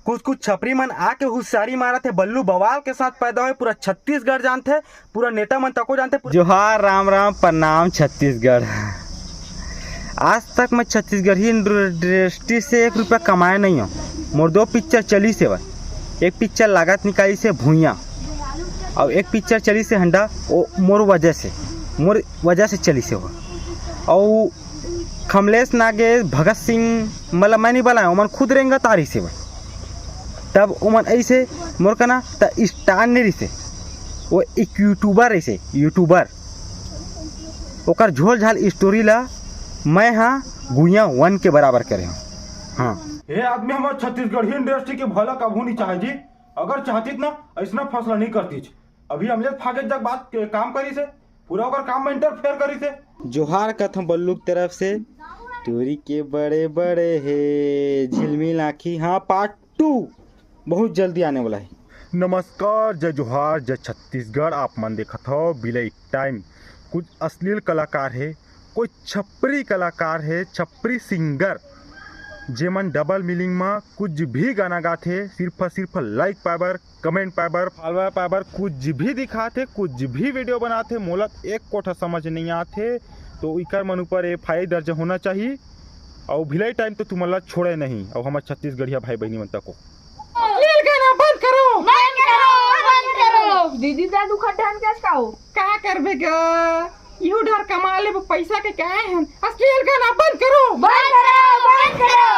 कुछ कुछ छपरी मन आके हुसियारी मारा थे, बल्लू बवाल के साथ पैदा हुए, पूरा छत्तीसगढ़ जानते, पूरा नेता मन तको जानते। जोहार राम राम प्रणाम छत्तीसगढ़। आज तक मैं छत्तीसगढ़ी इंडस्ट्री से 1 रुपया कमाया नहीं हूँ। मोर 2 पिक्चर चली से बस, एक पिक्चर लागत निकाली से भूइयाँ और एक पिक्चर चली से हंडा, वो मोर वजह से चली से हो। और कमलेश नागेश भगत सिंह मतलब मैं नहीं बनाया, उमन खुद रेंगा तारी से बस। तब उमन ऐसे मोर का ना त स्टार नहीं रही, वो एक यूट्यूबर ऐसे यूट्यूबर ओकर झोल झाल स्टोरी ला मैं हाँ गुइया 1 के बराबर करे हूँ। हाँ ये आदमी हमारे छत्तीसगढ़ी इंडस्ट्री के भला कभू नहीं चाहे जी। अगर चाहती ना ऐसा फैसला नहीं करती। अभी हमले फागे जग बात काम करी से पूरा ओकर काम में इंटरफेयर करी से। जोहार कथम बल्लू की तरफ से। टोरी के बड़े बड़े है झिलमिल आँखी, हाँ पार्ट 2 बहुत जल्दी आने वाला है। नमस्कार, जय जोहार, जय छत्तीसगढ़। आप मन देखत हो बिलई टाइम। कुछ अश्लील कलाकार है, कोई छपरी कलाकार है, छपरी सिंगर जेमन डबल मीनिंग में कुछ भी गाना गाथे, सिर्फ like power, comment power, follower power, कुछ भी दिखाते, कुछ भी वीडियो बनाते। मोला एक कोठा समझ नहीं आते, तो इकर मन ऊपर FIR दर्ज होना चाहिए। और भिलाई टाइम तो तुम्हारा छोड़े नहीं। और हमारे छत्तीसगढ़िया भाई बहनी मन तक गाना बंद करो, बंद करो, बंद करो। दीदी दादू खड्डान कैसे खाओ का करबे ग? यू डर कमा ले पैसा के क्या है? अश्लील गाना बंद करो, बंद करो, बंद करो।